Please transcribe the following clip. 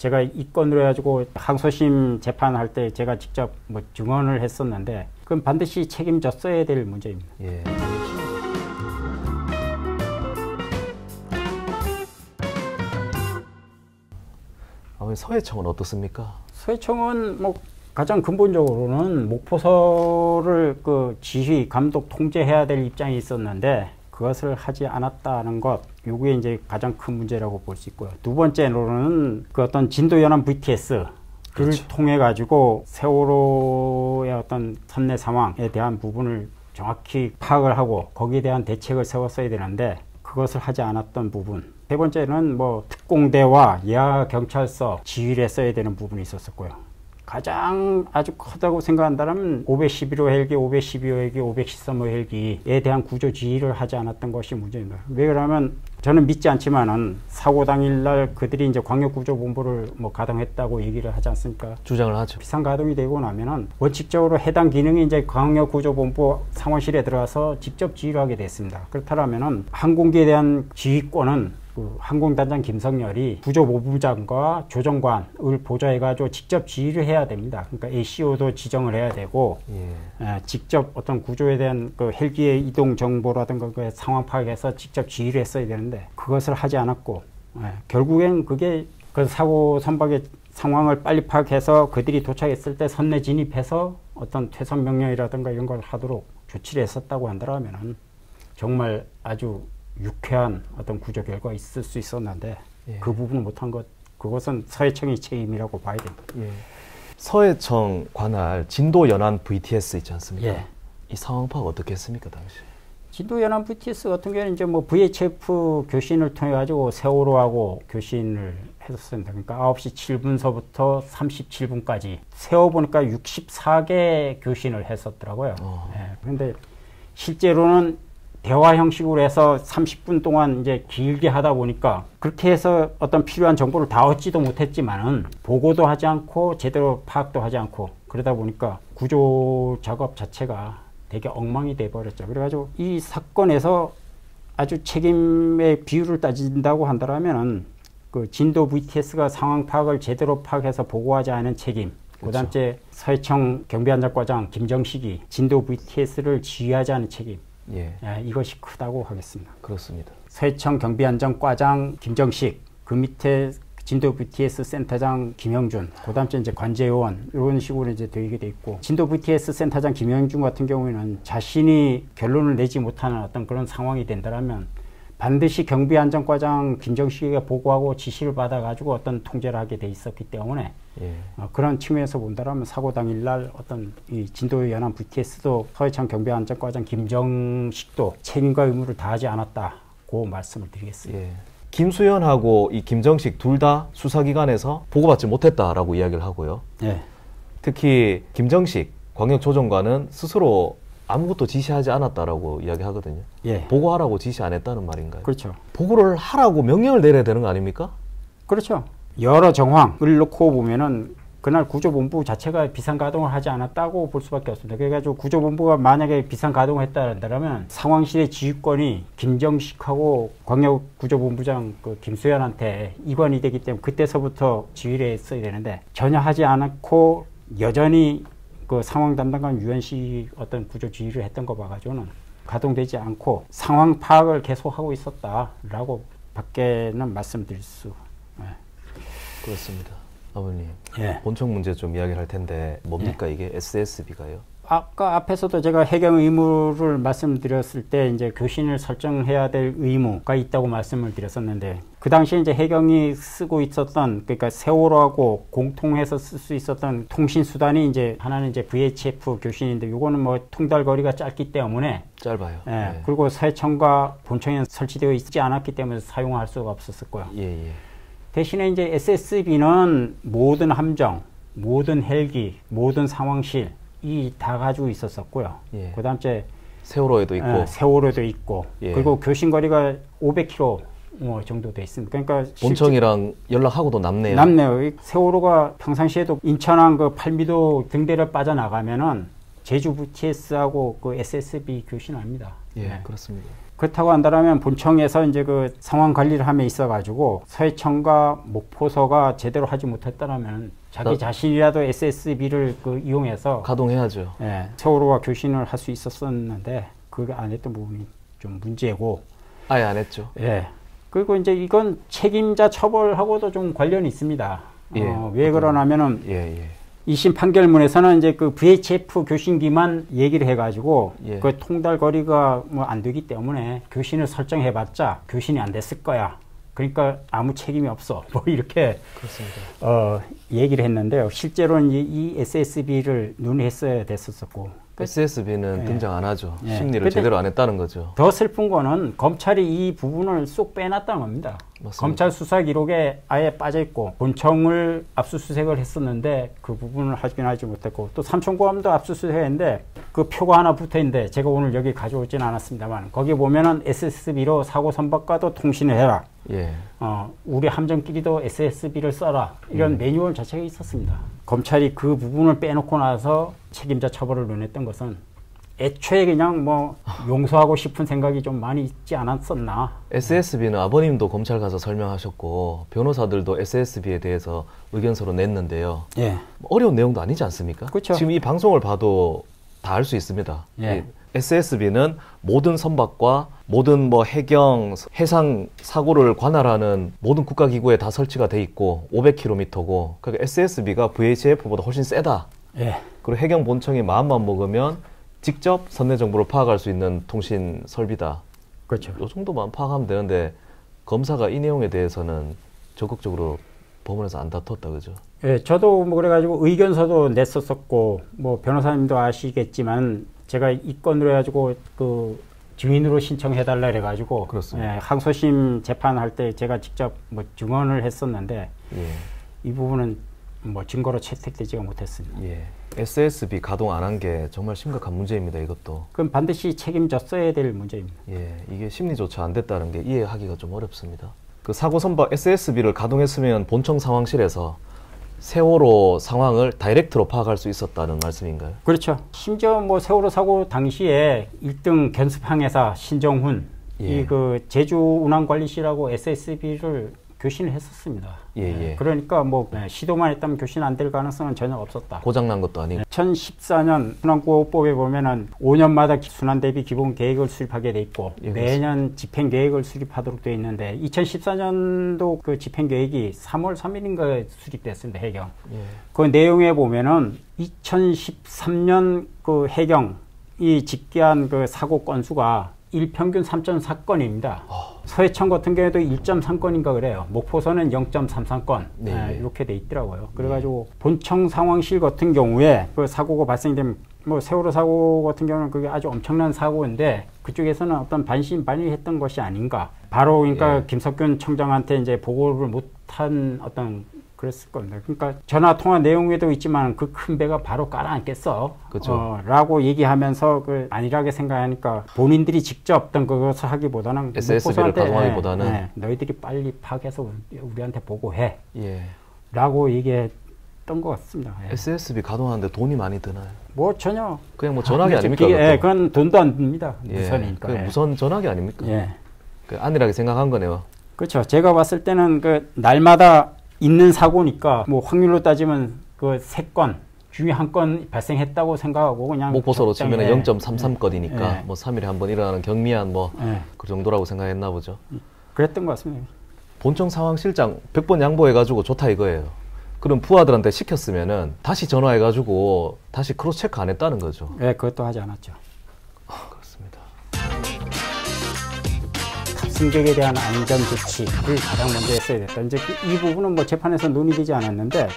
제가 이 건으로 해가지고 항소심 재판할 때 제가 직접 뭐 증언을 했었는데 그건 반드시 책임졌어야 될 문제입니다. 예. 아버님 서해청은 어떻습니까? 서해청은 뭐 가장 근본적으로는 목포서를 그 지휘, 감독, 통제해야 될 입장이 있었는데 그것을 하지 않았다는 것, 요게 이제 가장 큰 문제라고 볼 수 있고요. 두 번째로는 그 어떤 진도연안 VTS를 그렇죠. 통해 가지고 세월호의 어떤 선내 상황에 대한 부분을 정확히 파악을 하고 거기에 대한 대책을 세웠어야 되는데 그것을 하지 않았던 부분. 세 번째는 뭐 특공대와 예하 경찰서 지휘를 했어야 되는 부분이 있었었고요. 가장 아주 크다고 생각한다면 511호 헬기, 512호 헬기, 513호 헬기에 대한 구조 지휘를 하지 않았던 것이 문제입니다. 왜 그러면 저는 믿지 않지만은 사고 당일날 그들이 이제 광역구조본부를 뭐 가동했다고 얘기를 하지 않습니까? 주장을 하죠. 비상 가동이 되고 나면은 원칙적으로 해당 기능이 이제 광역구조본부 상원실에 들어가서 직접 지휘를 하게 됐습니다. 그렇다면은 항공기에 대한 지휘권은 그 항공단장 김성열이 구조본부장과 조정관을 보좌해가지고 직접 지휘를 해야 됩니다. 그러니까 ACO도 지정을 해야 되고, 직접 어떤 구조에 대한 그 헬기의 이동 정보라든가 그 상황 파악해서 직접 지휘를 했어야 되는데 그것을 하지 않았고, 결국엔 그게 그 사고 선박의 상황을 빨리 파악해서 그들이 도착했을 때 선내 진입해서 어떤 퇴선 명령이라든가 이런 걸 하도록 조치를 했었다고 한다면은 정말 아주 유쾌한 어떤 구조 결과가 있을 수 있었는데 그 부분을 못한 것, 그것은 서해청의 책임이라고 봐야 됩니다. 서해청 관할 진도연안 VTS 있지 않습니까? 이 상황 파악 어떻게 했습니까 당시? 진도연안 VTS 같은 경우는 이제 뭐 VHF 교신을 통해 가지고 세월호하고 교신을 했었습니다. 그러니까 9시 7분서부터 37분까지 세어보니까 64개 교신을 했었더라고요. 그런데 실제로는 대화 형식으로 해서 30분 동안 이제 길게 하다 보니까 그렇게 해서 어떤 필요한 정보를 다 얻지도 못했지만은 보고도 하지 않고 제대로 파악도 하지 않고 그러다 보니까 구조 작업 자체가 되게 엉망이 돼 버렸죠. 그래가지고 이 사건에서 아주 책임의 비율을 따진다고 한다면은 그 진도 VTS가 상황 파악을 제대로 파악해서 보고하지 않은 책임. 그다음에 서해청 경비안전과장 김정식이 진도 VTS를 지휘하지 않은 책임. 이것이 크다고 하겠습니다. 그렇습니다. 서해청 경비안전과장 김정식, 그 밑에 진도 VTS 센터장 김영준, 그다음에 이제 관제요원 이런 식으로 이제 되게 돼 있고 진도 VTS 센터장 김영준 같은 경우에는 자신이 결론을 내지 못하는 어떤 그런 상황이 된다면 반드시 경비안전과장 김정식에게 보고하고 지시를 받아가지고 어떤 통제를 하게 돼 있었기 때문에 그런 측면에서 본다면 사고 당일날 어떤 이 진도연안 VTS도 서해청 경비안전과장 김정식도 책임과 의무를 다하지 않았다고 말씀을 드리겠습니다. 김수현하고 이 김정식 둘 다 수사기관에서 보고받지 못했다라고 이야기를 하고요. 특히 김정식 광역조정관은 스스로 아무것도 지시하지 않았다라고 이야기하거든요. 보고하라고 지시 안 했다는 말인가요? 그렇죠. 보고를 하라고 명령을 내려야 되는 거 아닙니까? 그렇죠. 여러 정황을 놓고 보면은 그날 구조본부 자체가 비상가동을 하지 않았다고 볼 수밖에 없습니다. 그래가지고 구조본부가 만약에 비상가동을 했다면 상황실의 지휘권이 김정식하고 광역구조본부장 그 김수현한테 이관이 되기 때문에 그때서부터 지휘를 했어야 되는데 전혀 하지 않고 여전히 그 상황 담당관 유현씨 어떤 구조 지휘를 했던 거 봐가지고는 가동되지 않고 상황 파악을 계속하고 있었다라고 밖에는 말씀드릴 수. 그렇습니다. 아버님, 본청 문제 좀 이야기를 할 텐데 뭡니까 이게 SSB가요? 아까 앞에서도 제가 해경 의무를 말씀드렸을 때 이제 교신을 설정해야 될 의무가 있다고 말씀을 드렸었는데 그 당시에 이제 해경이 쓰고 있었던 그러니까 세월호하고 공통해서 쓸 수 있었던 통신 수단이 이제 하나는 이제 VHF 교신인데 요거는 뭐 통달 거리가 짧기 때문에 짧아요. 그리고 서해청과 본청에 설치되어 있지 않았기 때문에 사용할 수가 없었고요. 대신에 이제 SSB는 모든 함정, 모든 헬기, 모든 상황실 이 다 가지고 있었었고요. 그다음 에 세월호에도 있고, 세월호에도 있고, 그리고 교신 거리가 500km 정도 돼 있습니다. 그러니까 본청이랑 연락하고도 남네요. 남네요. 세월호가 평상시에도 인천항 그 8미도 등대를 빠져나가면은 제주 VTS하고 그 SSB 교신합니다. 그렇습니다. 그렇다고 한다면 본청에서 이제 그 상황 관리를 함에 있어가지고 서해청과 목포서가 제대로 하지 못했다면 자기 자신이라도 SSB를 그 이용해서 가동해야죠. 예, 세월호와 교신을 할 수 있었었는데 그게 안 했던 부분이 좀 문제고. 아예 안 했죠. 예. 그리고 이제 이건 책임자 처벌하고도 좀 관련이 있습니다. 예. 왜 그러냐면은 예. 2심 판결문에서는 이제 그 VHF 교신기만 얘기를 해가지고 예. 그 통달 거리가 뭐 안 되기 때문에 교신을 설정해봤자 교신이 안 됐을 거야. 그러니까 아무 책임이 없어. 뭐 이렇게 그렇습니다. 얘기를 했는데요. 실제로는 이 SSB를 논의했어야 됐었고. SSB는 예. 등장 안 하죠. 예. 심리를 제대로 안 했다는 거죠. 더 슬픈 거는 검찰이 이 부분을 쏙 빼놨다는 겁니다. 맞습니다. 검찰 수사 기록에 아예 빠져있고 본청을 압수수색을 했었는데 그 부분을 확인하지 못했고 또 삼천고함도 압수수색했는데 그 표가 하나 붙어있는데 제가 오늘 여기 가져오진 않았습니다만 거기 보면은 SSB로 사고 선박과도 통신을 해라. 예. 우리 함정끼리도 SSB를 써라. 이런 매뉴얼 자체가 있었습니다. 검찰이 그 부분을 빼놓고 나서 책임자 처벌을 논했던 것은 애초에 그냥 뭐 용서하고 싶은 생각이 좀 많이 있지 않았었나. SSB는 아버님도 검찰 가서 설명하셨고 변호사들도 SSB에 대해서 의견서로 냈는데요. 예. 어려운 내용도 아니지 않습니까? 그렇죠. 지금 이 방송을 봐도 다 알 수 있습니다. 예. SSB는 모든 선박과 모든 뭐 해경, 해상 사고를 관할하는 모든 국가기구에 다 설치가 돼 있고 500km고 그러니까 SSB가 VHF보다 훨씬 세다. 예. 그리고 해경 본청이 마음만 먹으면 직접 선내 정보를 파악할 수 있는 통신 설비다. 그렇죠. 이 정도만 파악하면 되는데 검사가 이 내용에 대해서는 적극적으로 법원에서 안 다퉜다, 그죠? 예, 저도 뭐 그래가지고 의견서도 냈었었고 뭐 변호사님도 아시겠지만 제가 이 건으로 해가지고 그 증인으로 신청해달라 그래가지고 그렇습니다. 예, 항소심 재판할 때 제가 직접 뭐 증언을 했었는데 예. 이 부분은 뭐 증거로 채택되지가 못했습니다. 예. SSB 가동 안 한 게 정말 심각한 문제입니다, 이것도. 그럼 반드시 책임졌어야 될 문제입니다. 예, 이게 심리조차 안 됐다는 게 이해하기가 좀 어렵습니다. 그 사고 선박 SSB를 가동했으면 본청 상황실에서 세월호 상황을 다이렉트로 파악할 수 있었다는 말씀인가요? 그렇죠. 심지어 뭐 세월호 사고 당시에 1등 견습항해사 신정훈 예. 이 그 제주 운항관리실하고 SSB를 교신을 했었습니다. 예. 그러니까 뭐 시도만 했다면 교신 안 될 가능성은 전혀 없었다. 고장난 것도 아니고. 2014년 순환구호법에 보면은 5년마다 순환 대비 기본 계획을 수립하게 돼 있고 예, 매년 집행 계획을 수립하도록 돼 있는데 2014년도 그 집행 계획이 3월 3일인가 수립됐습니다. 해경. 예. 그 내용에 보면은 2013년 그 해경이 집계한 그 사고 건수가 일평균 3.4건입니다. 서해청 같은 경우에도 1.3건인가 그래요. 목포서는 0.33건 네. 이렇게 돼 있더라고요. 그래가지고 본청 상황실 같은 경우에 그 사고가 발생되면 뭐 세월호 사고 같은 경우는 그게 아주 엄청난 사고인데 그쪽에서는 어떤 반신반의했던 것이 아닌가. 바로 그러니까 예. 김석균 청장한테 이제 보고를 못한 어떤 그랬을 겁니다. 그러니까 전화 통화 내용에도 있지만 그 큰 배가 바로 깔아앉겠어. 그렇죠. 라고 얘기하면서 그 안일하게 생각하니까 본인들이 직접 어떤 그것을 하기보다는 SSB를 가동하기보다는 너희들이 빨리 파악해서 우리한테 보고해. 예. 라고 얘기했던 것 같습니다. 예. SSB 가동하는데 돈이 많이 드나요? 뭐 전혀 그냥 뭐 전화기 아닙니까? 예, 그건 돈도 안 듭니다. 예. 무선이니까. 그 무선 전화기 아닙니까? 예. 그 안일하게 생각한 거네요. 그렇죠. 제가 봤을 때는 그 날마다 있는 사고니까 뭐 확률로 따지면 그 3건 중에 한 건 발생했다고 생각하고 그냥 목포서로 치면 적당히, 0.33건이니까 예. 뭐 3일에 한 번 일어나는 경미한 뭐 그 정도라고 생각했나 보죠. 그랬던 것 같습니다. 본청 상황실장 100번 양보해가지고 좋다 이거예요. 그럼 부하들한테 시켰으면은 다시 전화해가지고 다시 크로스 체크 안 했다는 거죠. 예, 그것도 하지 않았죠. 그렇습니다. 탑승객에 대한 안전 조치를 가장 먼저 했어야 됐다. 이제 이 부분은 뭐 재판에서 논의되지 않았는데